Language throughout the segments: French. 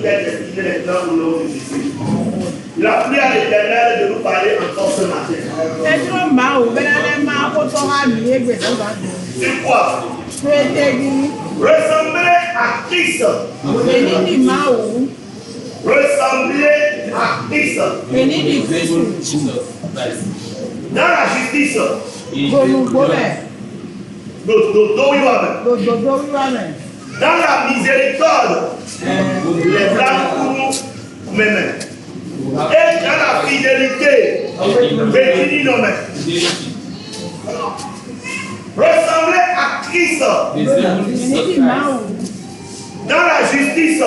est destinée maintenant au nom de Jésus. La pluie à l'Éternel de nous parler encore ce matin. C'est quoi? Ressembler à Christ. Ressembler à Christ. Dans la justice. Dans la miséricorde. Les blancs pour mes mains. Et dans la fidélité. Bénis nos mains. Ressembler à Christ. Dans la justice.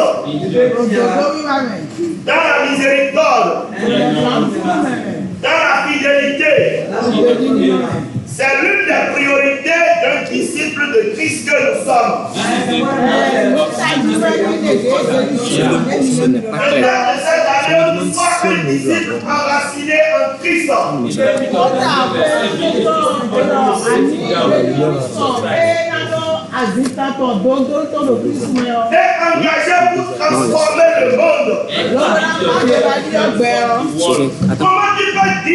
Dans la miséricorde. Dans la fidélité. C'est l'une des priorités d'un disciple de Christ que nous sommes. Cette année, nous sommes un disciple enraciné en Christ. Et engagé pour transformer le monde. Comment tu peux dire que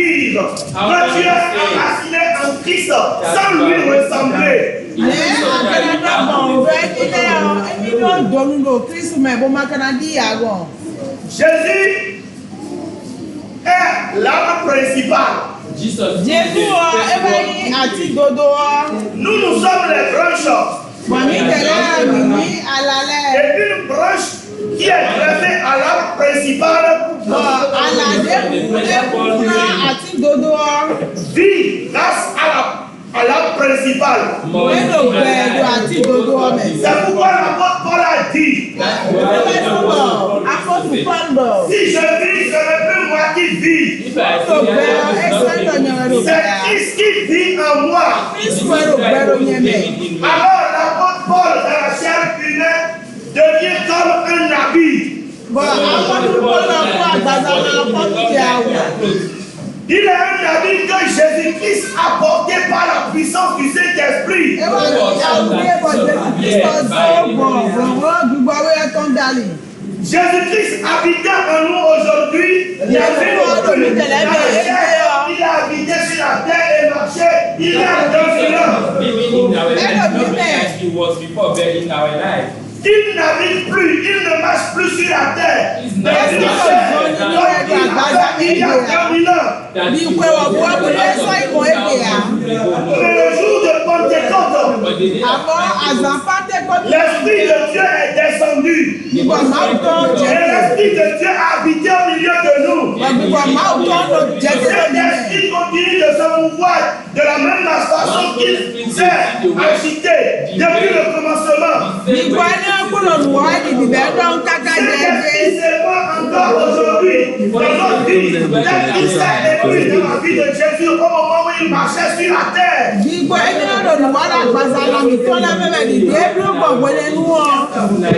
tu es enraciné en Christ sans lui ressembler? Jésus est l'arme principale. Nous sommes les branches. Et une branche qui est greffée à l'arbre principal vit grâce à l'arbre principal. C'est pourquoi l'apôtre Paul a dit si je vis, je ne peux moi qui vis. C'est Christ qui vit en moi. Alors l'apôtre Paul dans la chair humaine devient comme un habit. Il est un habit que Jésus-Christ a porté par la puissance du Saint-Esprit. Jésus-Christ habitant en nous aujourd'hui, il a habité sur la terre et marché, il est dans il n'habite plus, il ne marche plus sur la terre. Il y a 2000 ans. Le jour de Pentecôte, l'Esprit de Dieu est descendu. Et l'Esprit de Dieu a habité au milieu de nous. Cet Esprit continue de se mouvoir de la même façon qu'il s'est agité depuis le commencement. Encore aujourd'hui, dans notre vie, tel qu'il s'est élevé dans la vie de Jésus au moment où il marchait sur la terre.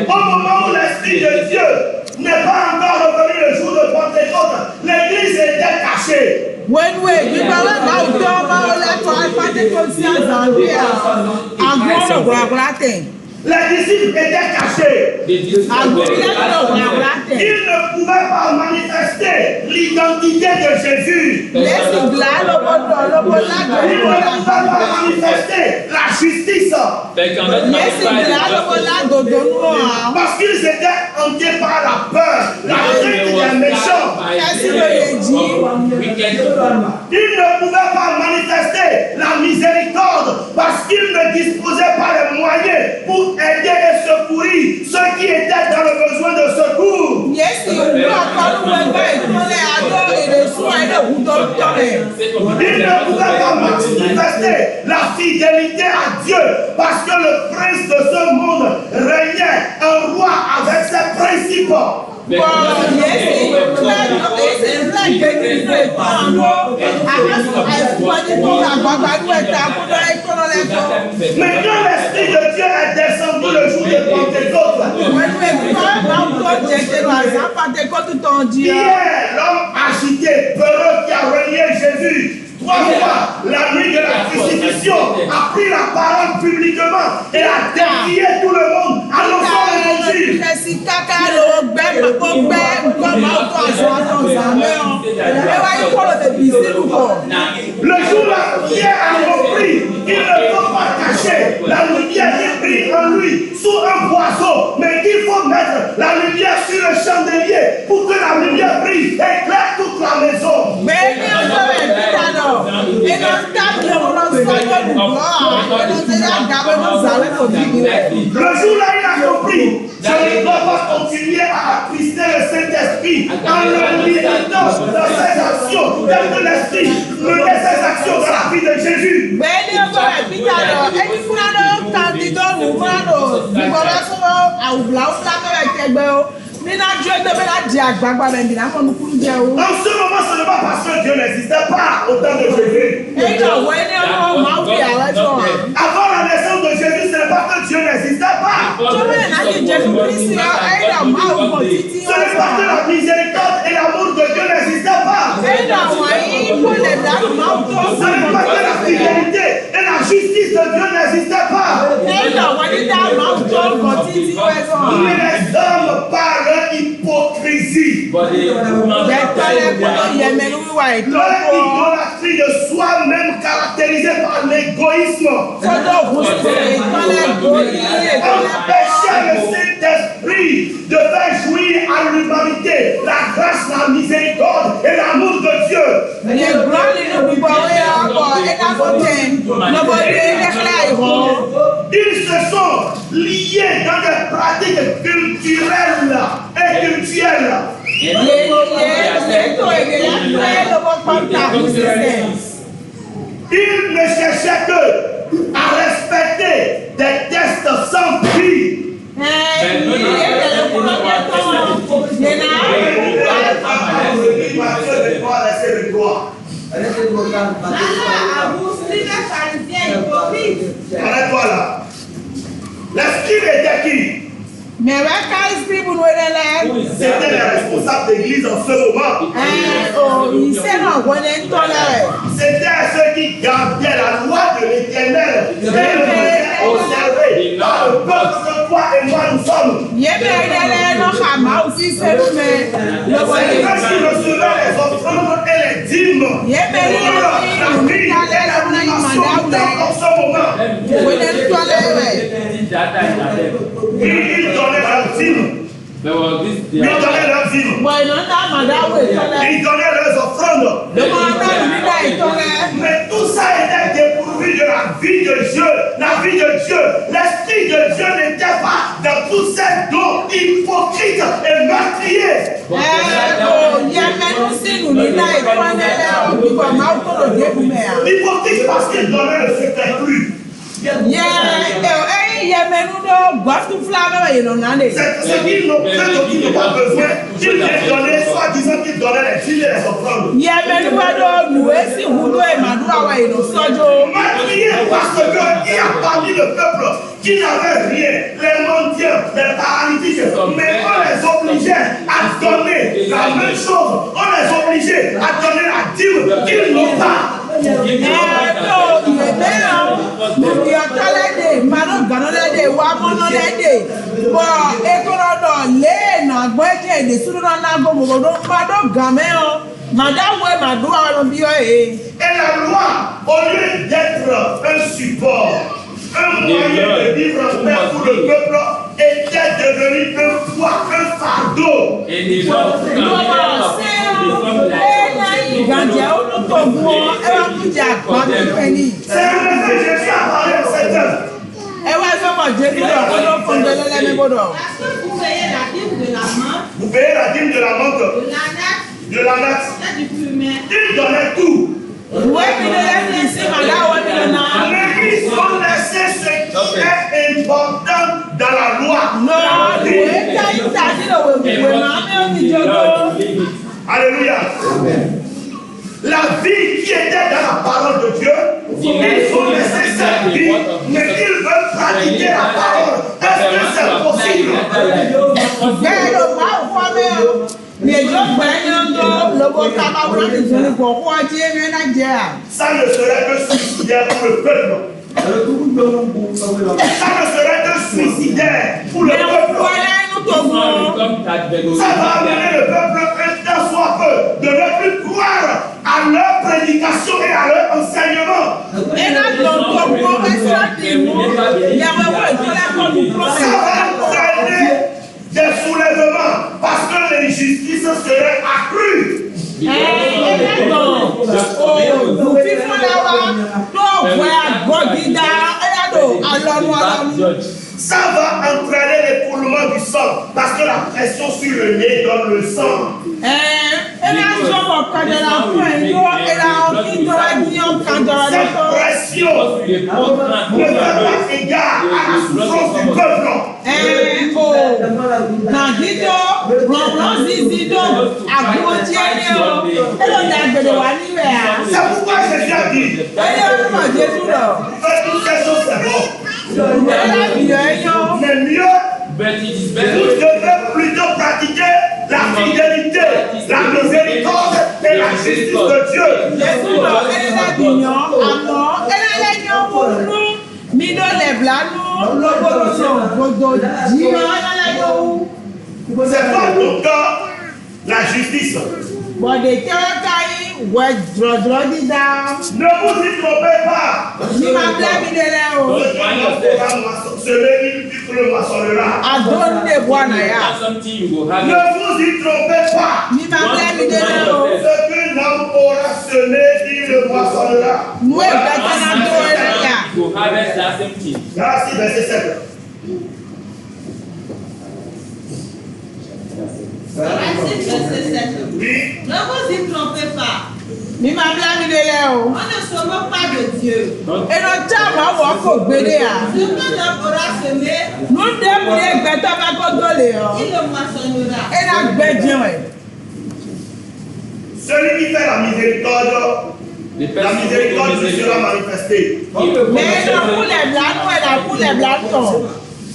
Au moment où l'Esprit de Dieu n'est pas encore revenu le jour de Pentecôte, l'église était cachée. Les disciples étaient cachés. Ils ne pouvaient pas manifester l'identité de Jésus. Ils ne pouvaient pas manifester la justice. Parce qu'ils étaient hantés par la peur, la crainte des méchants. Ils ne pouvaient pas manifester la miséricorde parce qu'ils ne disposaient pas des moyens pour aider et secourir ceux qui étaient dans le besoin de secours. Ils ne pouvaient pas manifester la fidélité à Dieu parce que le prince de ce monde régnait un roi avec ses principes. Maintenant l'Esprit de Dieu est descendu le jour de Pentecôte. Hier, l'homme agité, peureux qui a renié Jésus, 3 fois, la nuit de la crucifixion, a pris la parole publiquement et a défié tout le monde, annonçant l'évangile. Le jour-là, Pierre a compris qu'il ne faut pas cacher la lumière qui brille en lui sous un boisseau, mais qu'il faut mettre la lumière sur le chandelier pour que la lumière brille et éclaire toute la maison. Le jour-là, il a compris. Je ne dois pas continuer à attrister le Saint-Esprit en le limitant dans ses actions, telles que l'Esprit menait ses actions dans la vie de Jésus. En ce moment, ce n'est pas parce que Dieu n'existait pas au temps de Jésus. Avant la naissance de Jésus, ce n'est pas que Dieu n'existait pas. Ce n'est pas que la miséricorde et l'amour de Dieu n'existaient pas. Ce n'est pas que la fidélité et la justice de Dieu n'existaient pas. Mais les hommes par leur hypocrisie, leur idolâtrie de soi-même caractérisée par l'égoïsme, empêchait le Saint-Esprit de faire jouir à l'humanité la grâce, la miséricorde et l'amour de Dieu. Ils se sont liés dans des pratiques culturelles et cultuelles. Ils ne cherchaient que à respecter des tests sans prix. Arrête-toi là. L'esprit était qui? C'était les responsables d'église en ce moment. C'était ceux qui gardaient la loi de l'Éternel et le faisaient observer par le peuple que toi et moi nous sommes. C'est ceux qui recevaient les offrandes et les dîmes. La vie et l'animation en ce moment. Ils donnaient leur dîme. Ils donnaient leurs dîmes. Ils donnaient leurs offrandes. Mais tout ça était dépourvu de la vie de Dieu. La vie de Dieu. L'Esprit de Dieu n'était pas dans tous ces dons hypocrites et meurtriers. Hypocrite parce qu'ils donnaient le Saint-Esprit. C'est ce qu'ils n'ont pas besoin. Ils les donnaient, soit disant qu'ils donnaient les filles et les offrandes. Meurtrier parce qu'il y a parmi le peuple qui n'avait rien, les mendiants, les paralytiques, mais on les obligeait à donner la même chose. On les obligeait à donner la dîme qu'ils n'ont pas. Et la loi, au lieu d'être un support, un moyen de vivre en paix pour le peuple, était devenu un poids, un fardeau. C'est un message que Jésus a parlé à cette heure. Vous payez la dîme de la menthe, de la natte. Ils donnaient tout. Mais ils ont laissé ce qui est important dans la loi. Alléluia. La vie qui était dans la parole de Dieu, ils ont laissé cette vie, mais ils veulent pratiquer la parole. Est-ce que c'est possible? Ça ne serait que suicidaire pour le peuple. Ça ne serait que suicidaire pour le peuple. Ça va amener le peuple un tant soit peu de ne plus croire à leur prédication et à leur enseignement. Ça va entraîner des soulèvements parce que l'injustice serait accrue. Ça va entraîner l'écoulement du sang parce que la pression sur le nez donne le sang. Cette pression ne fait pas égard à la souffrance du peuple. C'est pourquoi Jésus a dit faites toutes ces choses, c'est bon. Mais mieux, vous devez plutôt pratiquer la fidélité, la miséricorde et la justice de Dieu. C'est pas ton cas la justice. Ne vous y trompez pas. Celui qui le moissonnera. Ne vous y trompez pas. Ce que l'homme aura semé, il le moissonnera. Galatie verset 7. Oui. Ne vous y trompez pas. On ne se moque pas de Dieu. Ce que l'homme aura semé, il le moissonnera. Celui qui fait la miséricorde sera manifestée.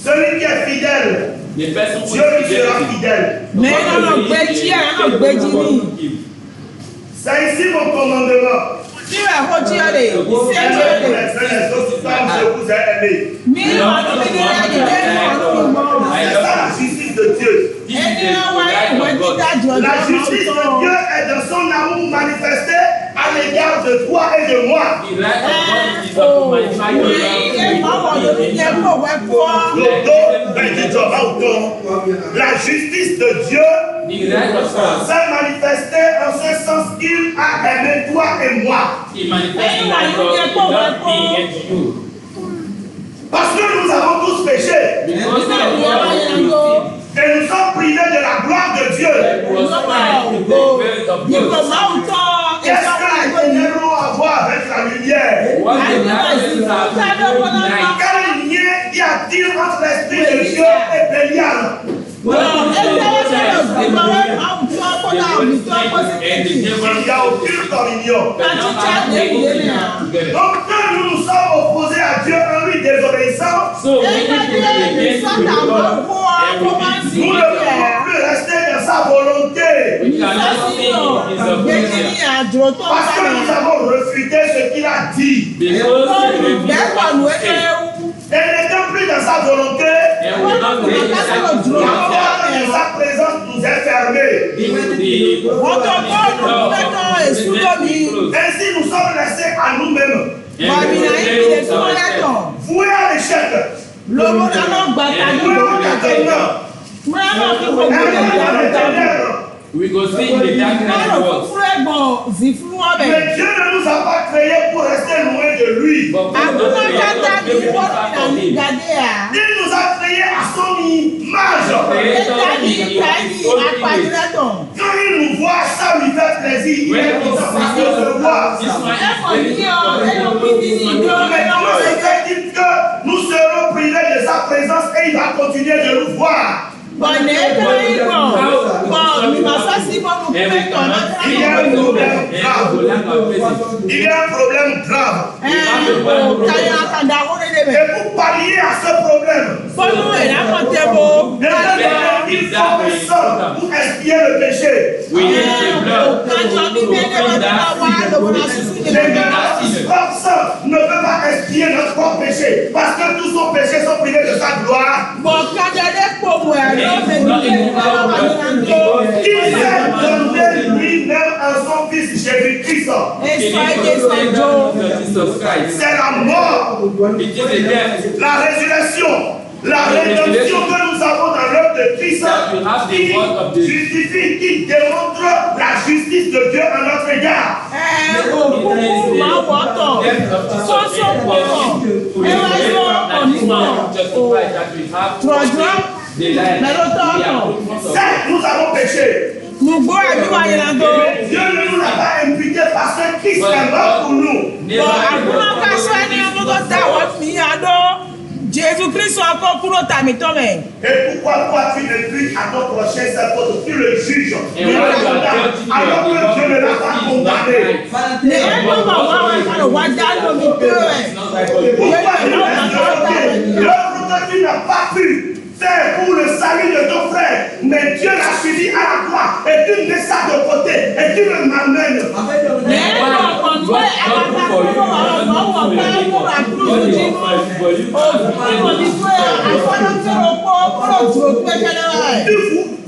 Celui qui est fidèle, Dieu lui sera fidèle. C'est ici mon commandement. C'est la justice de Dieu. La justice de Dieu est dans son amour manifesté à l'égard de toi et de moi. La justice de Dieu s'est manifestée en ce sens qu'il a aimé toi et moi. Parce que nous avons tous péché. Et nous sommes privés de la gloire de Dieu. Qu'est-ce que l'éternel a à voir avec la lumière? Quel lien y a-t-il entre l'esprit de Dieu et Bélial? Il n'y a aucune communion. Donc quand nous sommes opposés à Dieu en lui désobéissant, nous ne pouvons plus rester dans sa volonté. Parce que nous avons refuté ce qu'il a dit. Et n'étant plus dans sa volonté, la porte de sa présence nous est fermée. Ainsi nous sommes laissés à nous-mêmes. Voués à l'échec. We go see in the darkness of Mais Dieu ne nous a pas créés pour rester loin de lui. Il nous a créés à son image. Quand il nous voit, ça lui fait plaisir. Il est content parce qu'il se voit. Mais comment se fait-il que nous serons privés de sa présence et il va continuer de nous voir? How Il y a un problème grave. Et pour pallier à ce problème, il faut que seul pour expier le péché. Personne ne peut pas expier notre propre péché parce que tous nos péchés sont privés de sa gloire. Il s'est donné lui-même à son fils Jésus-Christ. C'est la mort, la résurrection, la rédemption que nous avons dans l'œuvre de Christ qui justifie, qui démontre la justice de Dieu à notre égard. Certes, nous avons péché. Mais Dieu ne nous l'a pas imputé parce que Christ est mort pour nous. Jésus-Christ encore pour notre ami. Et pourquoi toi tu imputes à ton prochain sa faute, tu le juges alors que Dieu ne l'a pas condamné? L'œuvre que tu n'as pas pu faire pour le salut de ton frère, mais Dieu l'a suivi à la croix et tu mets ça de côté et tu le m'amènes.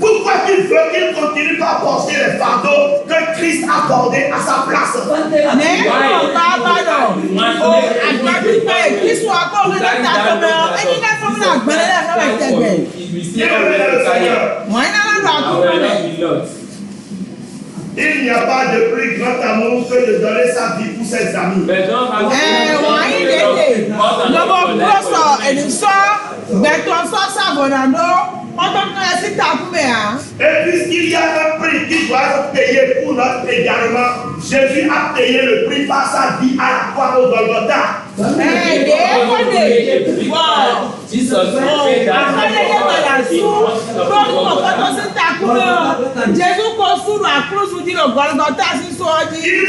Pourquoi tu veux qu'il continue à porter les fardeaux que Christ a portés à sa place? Il n'y a pas de plus grand amour que de donner sa vie pour ses amis. Et puisqu'il y a un prix qui doit être payé pour notre égarement, Jésus a payé le prix par sa vie à la croix au Golgotha. Il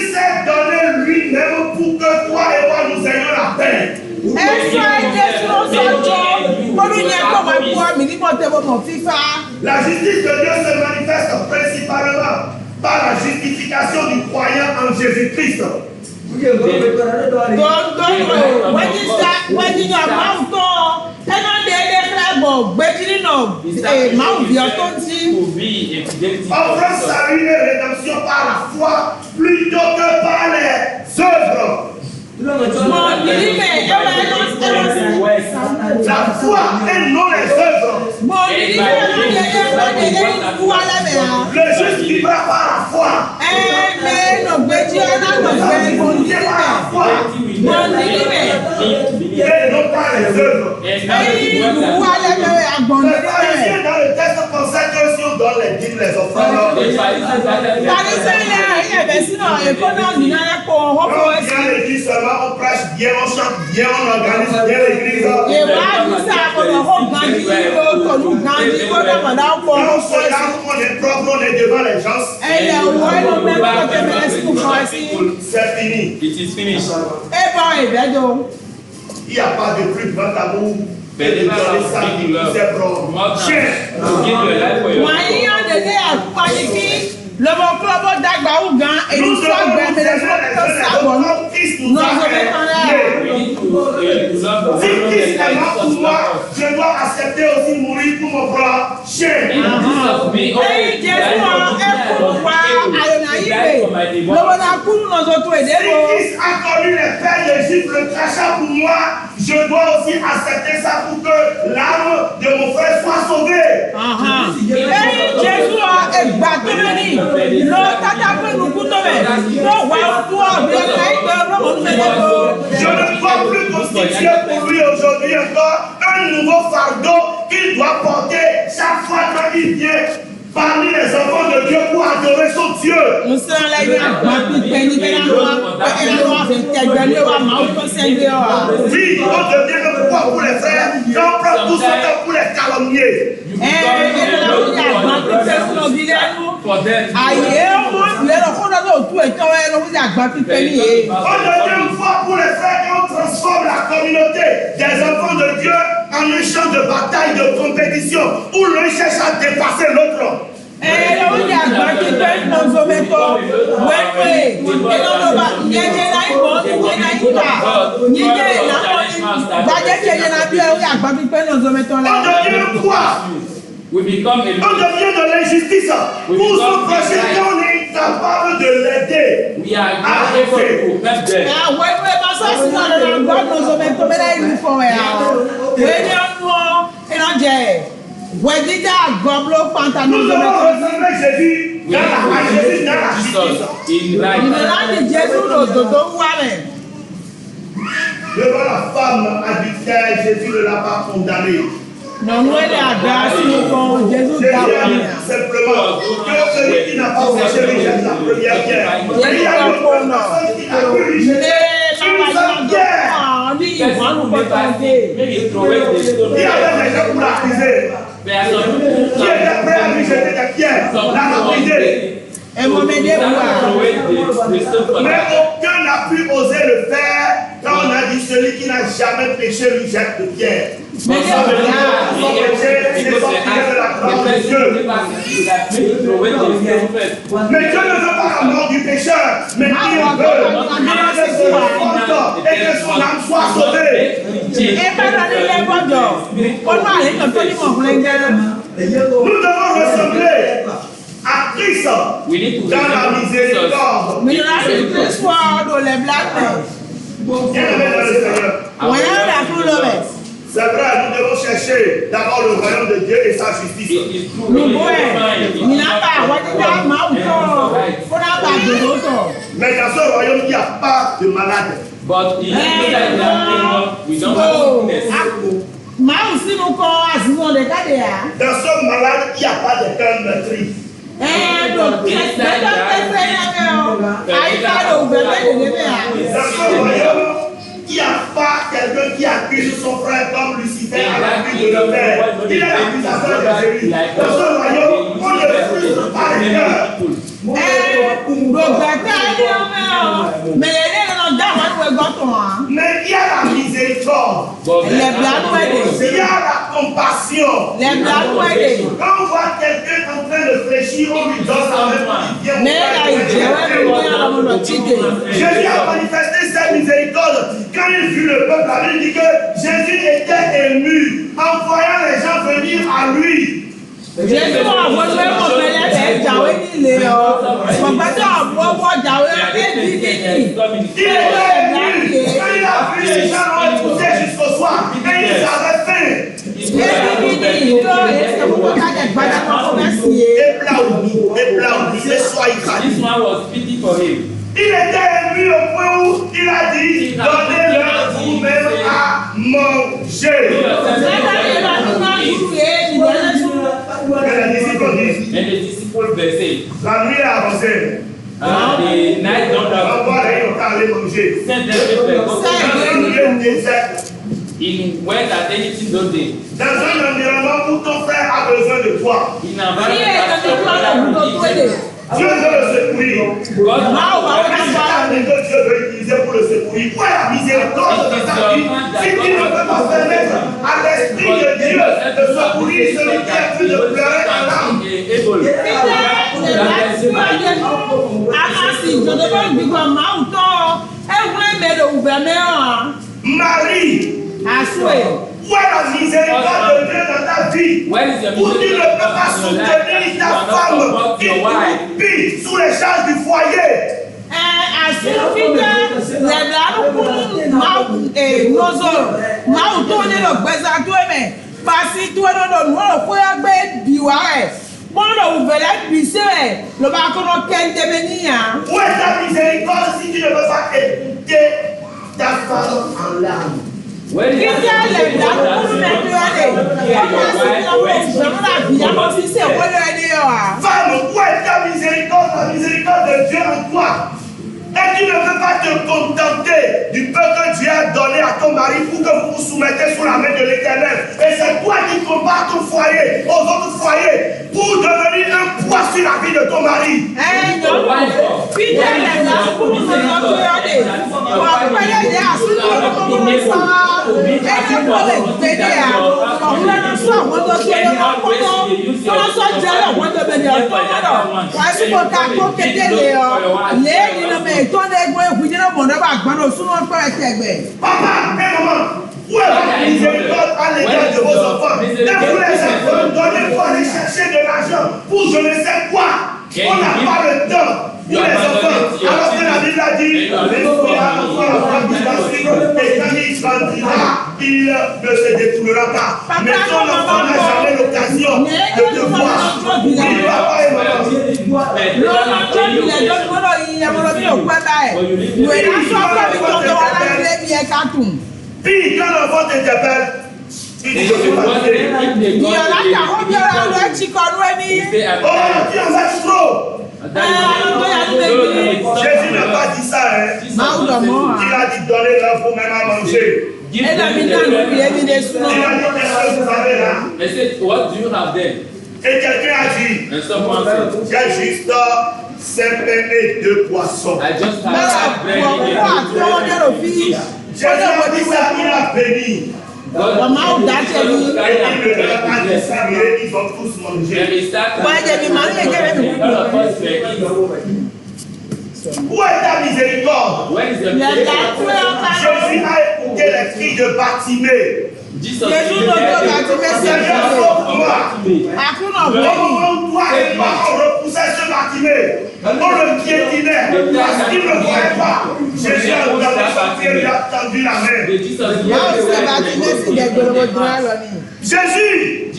s'est donné lui-même pour que toi et moi nous ayons la paix. La justice de Dieu se manifeste principalement par la justification du croyant en Jésus-Christ. Offrant salut et rédemption par la foi plutôt que par les œuvres. La foi et non les œuvres. Le juste vivra par la foi. Et non pas les œuvres. Les pharisiens dans le texte pensaient que si on donne les dîmes, les offrandes, on vient l'église seulement, on prêche bien, on chante bien, on organise bien l'église. On se lave, on est propre, on est devant les gens. C'est fini. It is finished. Il n'y a pas de plus grand amour que de donner sa vie pour ses propres. Le bon club d'Agba ou Gan et nous sommes bien, mais les autres nous si Christ est mort pour moi, je dois accepter aussi mourir pour mon prochain. Si Christ a connu les pères d'Égypte, le crachat pour moi, je dois aussi accepter ça pour que l'âme de mon frère soit sauvée. Jésus a battu je ne dois plus constituer pour lui aujourd'hui encore un nouveau fardeau qu'il doit porter chaque fois qu'il vient parmi les enfants de Dieu pour adorer son Dieu. Oui, on devient foi pour les frères, quand on prend tout son temps pour les calomnier. On devient une foi pour les frères et on transforme la communauté des enfants de Dieu en un champ de bataille, de compétition, où l'un cherche à dépasser l'autre. We become on devient de l'injustice pour son prochain quand on est incapable de l'aider. We are able to help them. Nous devons ressembler Jésus dans la justice. Devant la femme adultère, Jésus ne l'a pas condamnée. Non, elle a grâce, Jésus simplement que celui qui n'a pas péché rejette la première pierre. Il y a une personne qui a pu rejeter une seule pierre. Il y avait des gens pour l'accuser. Qui était prêt à lui jeter des pierres, l'a accusé. Mais aucun n'a pu oser le faire quand on a dit celui qui n'a jamais péché lui jette de pierre. Mais Dieu ne veut pas la mort du pécheur, mais il veut que son âme et que son âme soit sauvée. Nous devons ressembler à Christ dans la miséricorde. C'est vrai, nous devons chercher d'abord le royaume de Dieu et sa justice. Mais dans ce royaume, il n'y a pas de malade. But in that we don't have sickness. Dans ce malade, il n'y a pas de cœur meurtri. Dans ce royaume, il n'y a pas quelqu'un qui accuse son frère comme Lucifer à la vie de le père. Il est l'accusateur de Jésus. Dans ce royaume, on ne frustre pas les cœurs. Mais il y a la miséricorde. Il y a la compassion. Quand on voit quelqu'un en train de fléchir, on lui donne la main. Jésus a manifesté cette miséricorde. Quand il vit le peuple, la Bible dit que Jésus était ému en voyant les gens venir à lui. Il était ému quand il a vu les gens écouter jusqu'au soir et ils avaient faim. Il était ému au point où il a dit donnez-leur vous-même à manger. And the disciples were saying, la nuit a avancé. the night don't have. Il went at anything those days. Dans un environnement où ton frère a besoin de toi. In an environment Dieu veut le secourir. Dieu veut utiliser pour le secourir. Quoi la miséricorde de ta vie? Si tu ne peux pas permettre à l'Esprit de Dieu de secourir celui qui a pu de pleurer dans l'âme. Marie, où est la miséricorde de Dieu dans ta vie? Où tu ne peux pas soutenir ta femme qui vit sous les charges du foyer? Où est ta miséricorde si tu ne peux pas aider ta femme en larmes? Where is Femme, où est ta miséricorde, la miséricorde de Dieu en toi? Et tu ne peux pas te contenter du peu que Dieu a donné à ton mari pour que vous vous soumettez sous la main de l'Éternel. Et c'est toi qui combats ton foyer, aux autres foyers, pour devenir un poids sur la vie de ton mari. Papa, où est votre miséricorde à l'égard de vos enfants? Et vous les enfants, donnez pour aller chercher de l'argent pour je ne sais quoi. On n'a pas le temps. Pour les enfants, alors que la Bible a dit, mais l'enfant qui va suivre, et quand il grandira, il ne se détournera pas. Mais ton enfant n'a jamais l'occasion de te voir. Oui, papa et maman. Puis quand l'enfant t'interpelle, il dit que tu vas dire, oh, tu en fais trop. Jésus n'a pas dit ça, hein. Il a dit donner l'enfant même à manger. Il a dit qu'est-ce que vous avez là? Et quelqu'un a dit, j'ai juste 5 pains et 2 poissons. Jésus a dit ça, il a béni. Ils ont tous mangé. Où est ta miséricorde? Jésus a écouté les cris de Bartimée. Jésus on doit repousser ce Bartimée. On le piétinait parce qu'il ne voyait pas. Jésus a tendu la main. Jésus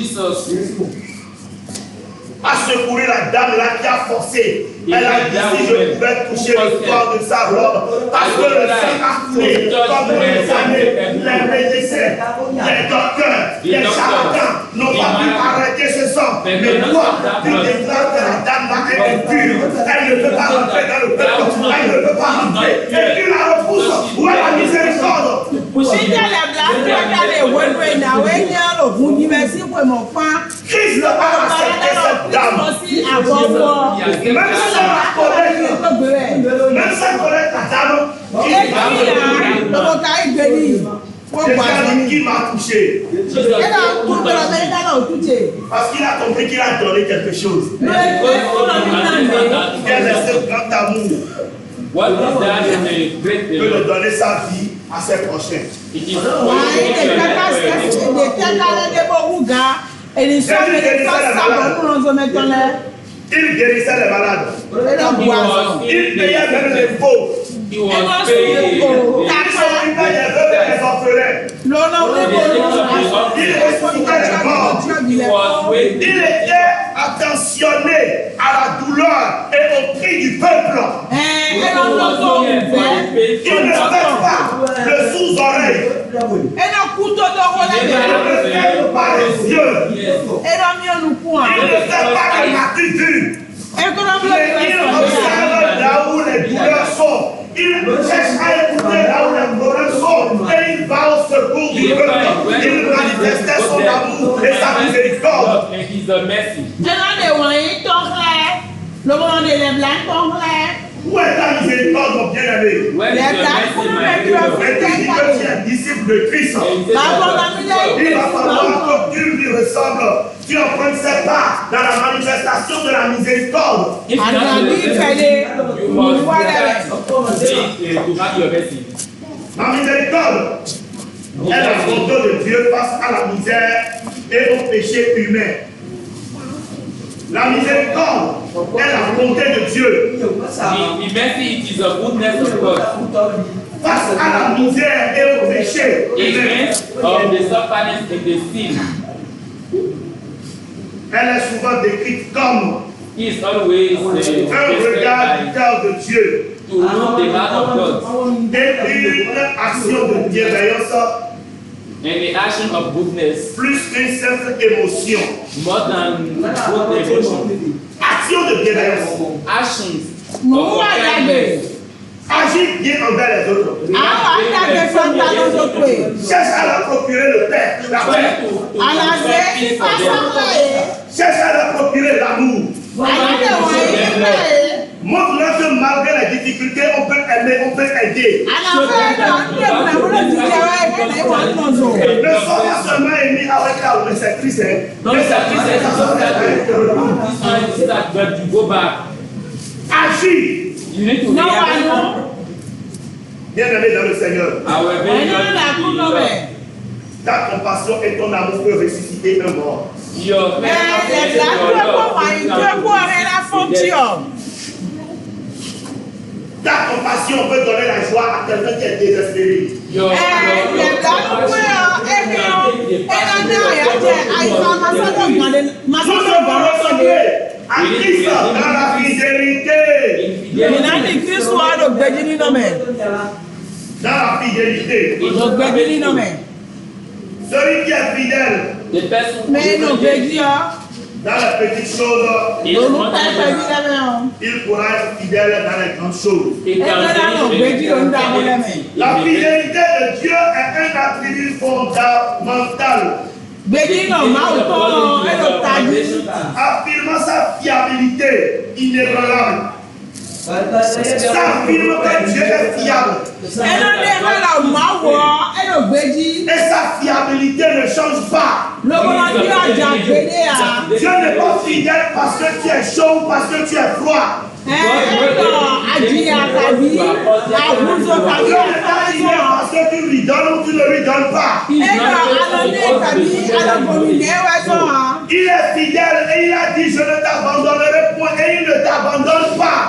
a secouru la dame là qui a forcé. Elle a dit si je pouvais toucher le corps de sa robe, parce que le sang a coulé comme les années, les médecins, les docteurs, les charlatans n'ont pas pu arrêter ce sang. Mais toi, tu déclares que la dame là est pure. Elle ne peut pas rentrer dans le peuple. Elle ne peut pas rentrer. Et tu la repousses. Où est la miséricorde? Christ n'a pas accepté cette dame. Même sa collègue, la dame, qui m'a touché. Parce qu'il a compris qu'il a donné quelque chose. Il a laissé grand amour. Il peut donner sa vie à ses prochains. Il guérissait les malades. Il payait même les pauvres. Il s'occupait des veuves et des orphelins. Il ressuscitait les morts. Il était attentionné à la douleur et au cri du peuple. Il ne fait pas le sous-oreille. Il ne fait pas les yeux. Il ne fait pas les attitudes. Il observe là où les douleurs sont. Il cherche à écouter là où les douleurs sont. Et il va au secours du peuple. Il manifestait son amour et sa miséricorde. Où est ta miséricorde, mon bien-aimé? Et tu dis que tu es un disciple de Christ. Il va falloir que tu lui ressembles. Tu empruntes ses pas dans la manifestation de la miséricorde. La miséricorde est la volonté de Dieu face à la misère et au péché humain. La miséricorde est la bonté de Dieu. Face à la misère et au péché humain. Elle est souvent décrite comme un regard du cœur de Dieu. Et une action de bienveillance. And the action of goodness, plus qu'une simple émotion. More than good emotion. Action de bienveillance. Actions of kindness. Agis bien envers les autres. Cherche à leur procurer le paix, la paix. Cherche à leur procurer l'amour. Montre-leur que malgré les difficultés, on peut aimer, on peut aider. Ne sois pas seulement aimé avec la ou c'est triste. Agis. Bien-aimé dans le Seigneur. Ta compassion et ton amour peuvent ressusciter un mort. Ta compassion peut donner la joie à quelqu'un qui est désespéré. À Christ dans la fidélité. Dans la fidélité. Celui qui est fidèle dans les petites choses, il pourra être fidèle dans les grandes choses. La fidélité de Dieu est un attribut fondamental. Affirmant sa fiabilité inébranlable. Ça affirme que Dieu est fiable. Et sa fiabilité ne change pas. Dieu n'est pas fidèle parce que tu es chaud ou parce que tu es froid. Dieu n'est pas fidèle parce que tu lui donnes ou tu ne lui donnes pas. Il est fidèle et il a dit je ne t'abandonnerai point et il ne t'abandonne pas.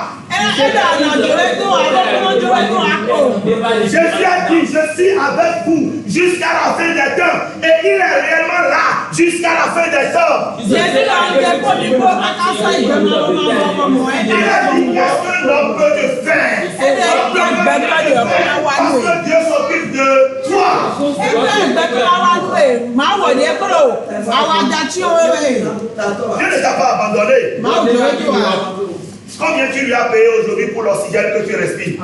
Jésus a dit, je suis avec vous jusqu'à la fin des temps. Et il est réellement là jusqu'à la fin des temps. Il a dit, qu'est-ce que l'homme peut te faire? Parce que Dieu s'occupe de toi. Dieu ne t'a pas abandonné. Combien tu lui as payé aujourd'hui pour l'oxygène que tu respires?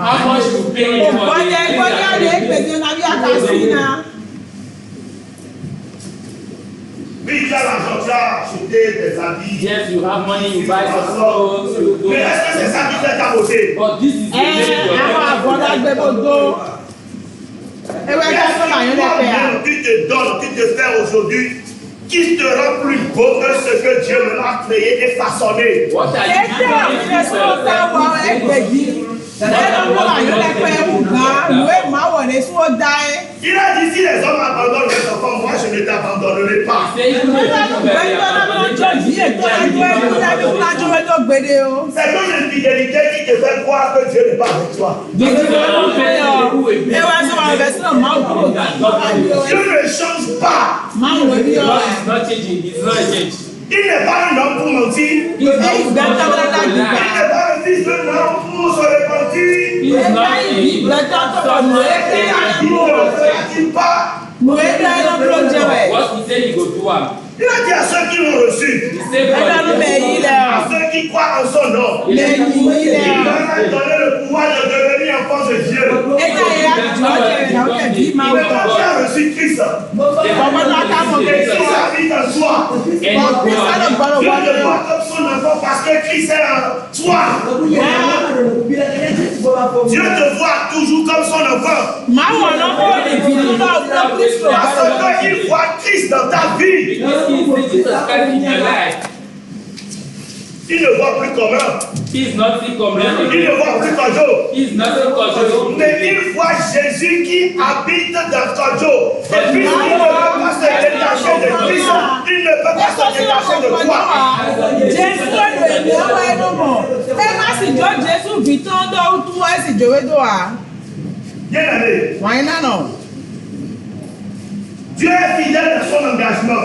Oui, tu as l'argent, tu as acheté des habits. Yes, you have money, you buy some clothes. Mais est-ce que c'est ça qui fait ta beauté? But this is qui te donne, qui te fait aujourd'hui, qui te rend plus beau que ce que Dieu m'a créé et façonné. Il a dit si les hommes abandonnent les enfants, moi je ne t'abandonnerai pas. C'est ton infidélité qui te fait croire que Dieu n'est pas avec toi. Dieu ne change pas. Il n'est pas un homme pour mentir. Il n'est pas un fils d'un homme pour se repentir. Il ne fait pas. Il a dit à ceux qui l'ont reçu, à ceux qui croient en son nom, il leur a donné le pouvoir de devenir enfants de Dieu. Mais quand tu as reçu Christ, Christ habite en toi. Dieu te voit comme son enfant parce que Christ est en toi. Dieu te voit toujours comme son enfant. Parce qu'il voit Christ dans ta vie. Il ne voit plus comme un. Il ne voit plus Kojo. Mais il voit Jésus qui habite dans Kojo. Et puis il ne peut pas se détacher de Christ. Il ne peut pas se détacher de toi. Bien aimé. Dieu est fidèle à son engagement.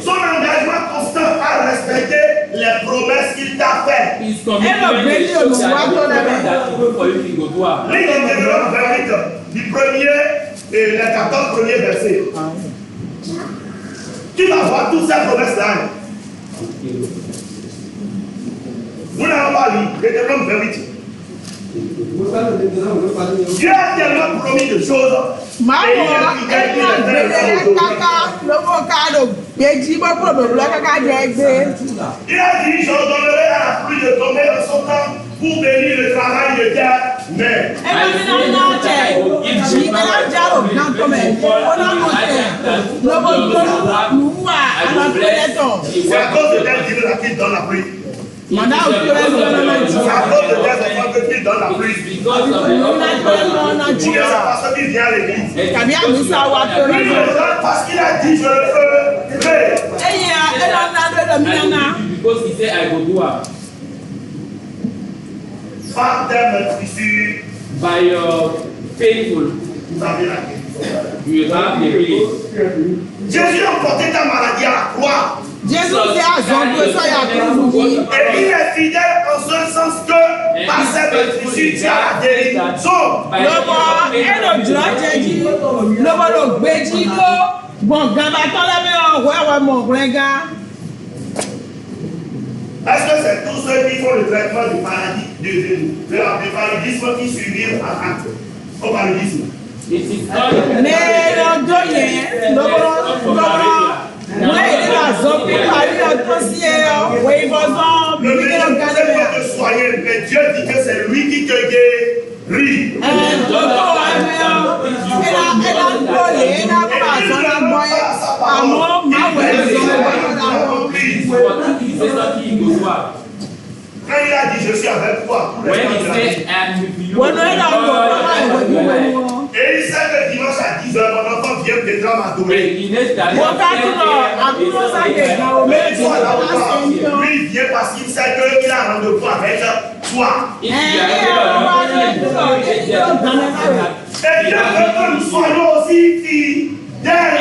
Son engagement constant à respecter les promesses qu'il t'a faites. Lis Deutéronome 28, du premier et les 14 premiers versets. Tu vas voir toutes ces promesses-là. Vous n'avez pas lu. Deutéronome 28. Dieu a tellement promis de choses. Mawo ẹgbẹ́ kaka lọ́wọ́ káàdọ̀ gbèjì bọ́pọ̀ lọ́wọ́ kaka jẹ ẹgbẹ́. Il a dit, je donnerai à la pluie de tomber dans son temps pour bénir le travail de terre. Mais ẹgbẹ́ mi náà náà jẹ ìgbẹ́lá járó náà tọ́mẹ̀ ọlọ́mọ tẹ̀ lọ́wọ́ gbọ́dọ̀ lùwà alábẹ́lẹ́tọ̀. c'est à cause de tel Dieu là qu'il donne la pluie. Mọ̀dá òkúrẹ́ lọ́wọ́ náà jù. C'est à cause de tel enfant que qu'il donne la pluie. Dieu, c'est parce qu'il vient à l'église. Tàbí àmì sáwà tó Il rí. le donne parce qu'il a dit, je le ferai. Ẹ̀yìn ẹ̀rọ náà lọ́dọ̀ mí náà. Because he said, I will do it. Par tes meurtrissures, By your faithful, vous avez la clé. you have the healing. Jésus a porté ta maladie à la croix. Jésù ṣe àzọ̀gbé sọ́yà kúrú yìí. Et il est fidèle en ce sens que par ses meurtrissures, tu as la guérison. Lọ́wọ́ ẹ̀rọ jùlọ jẹ́jí lọ́wọ́ ló gbéjí ló gbọ̀ngàn bá tọ́ lẹ́bí ọ̀hún ẹ̀wọ̀ mọ̀ọ́gbìn gan. Est-ce que c'est tous ceux qui font le traitement du maladie, de la paludisme qui survivent au paludisme? It is not Ní ọjọ́ yẹn lọ́wọ́ wọ́n èdè àzọ́ pípa ní ọjọ́ sí ọ̀wé ìbọ̀sán Le bíbí médecin ne ọ̀gá peut lẹ́bẹ̀. pas te soigner, mais Dieu dit que c'est lui qui te guérit. Gbogbo ẹ̀dá ń gbọ́ lé ẹ̀dá bá àzọ́lá gbọ́ yẹn àmọ́ máa wẹ̀ ẹ̀zọ́ ẹ̀dá wọn. Quand il a dit je suis avec toi, tous les When temps he de la said, vie. I'm with you, Wọ́n ẹ̀dá ń gbọ́ Et il sait que dimanche à 10h, mon enfant vient peut-être m'adorer. he knows that wọ́n ká túnọ̀ àbúrò sáyé ìgbà omi Mais ètò toi là-bas, ìgbà lui il vient parce qu'il sait qu'il a un rendez-vous avec toi. if you are Et Dieu veut que nous soyons aussi fidèles.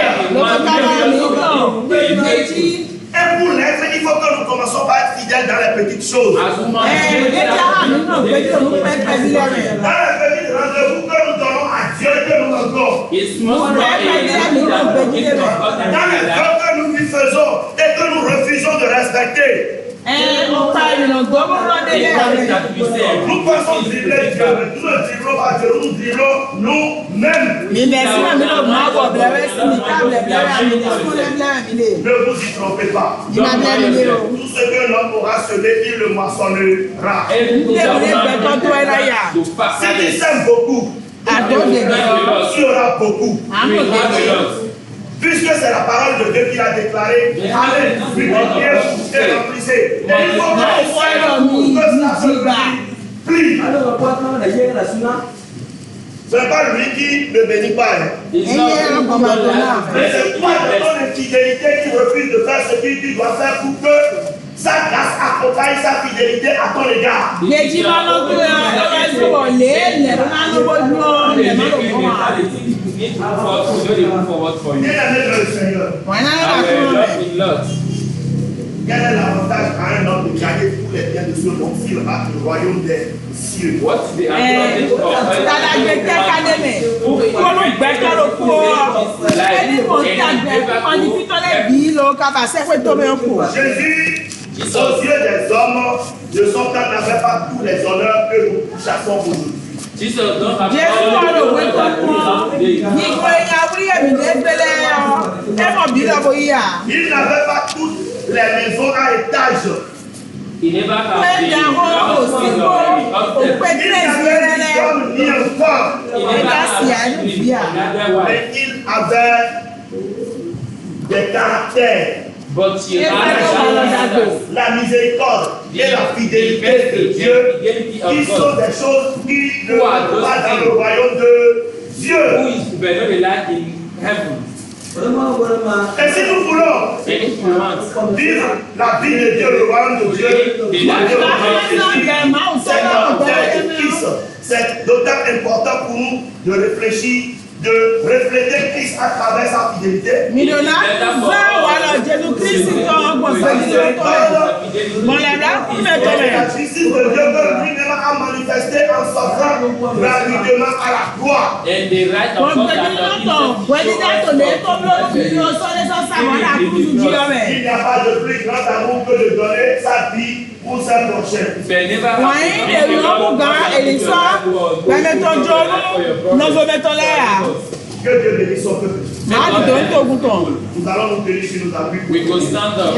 Et pour l'être, il faut que nous commençons par être fidèles dans les petites choses. Dans les petits rendez-vous que nous donnons à Dieu que nous rendons. it's most Dans les œuvres que nous lui faisons et que nous refusons de respecter. Nous pensons dribbler Dieu, mais nous ne dribblons pas Dieu, nous dribblons nous-mêmes. Ne vous y trompez pas. Tout ce que l'homme aura semé, il le moissonnera. Si tu sèmes beaucoup, tu auras beaucoup. Puisque c'est la parole de Dieu qui l'a déclaré, allez, multipliez et remplissez. Et il faut que cela se plie. Ce n'est pas lui qui ne bénit pas. Mais c'est toi de ton infidélité qui refuse de faire ce qu'il doit faire pour que sa grâce accompagne sa fidélité à ton égard. Bien-aimé dans le Seigneur, quel est l'avantage à un homme de gagner tous les biens de ce monde s'il rate le royaume des cieux? What's the advantage of Jésus, aux yeux des hommes, de son temps n'avait pas tous les honneurs que nous chassons aujourd'hui. Jesus don't have all the Il n'avait pas toutes les maisons à étage. He never had Il n'avait ni d'homme ni encore. Mais il avait des caractères. But he had La miséricorde et la fidélité de Dieu qui sont des choses qui ne vont pas dans le royaume de Dieu. who is better than that in heaven. Et si nous voulons If you want vivre la vie de Dieu, le royaume de Dieu, c'est d'autant important pour nous de réfléchir, de refléter Christ à travers sa fidélité. Milona, va wala Jésus Christ La justice de Dieu que lui-même a manifesté en s'offrant gratuitement à la croix. And the right of God that Il n'y a pas de plus grand amour que de donner sa vie pour sa prochaine. Que Dieu bénisse son peuple. Nous allons nous tenir sur nos appuis. We go stand up.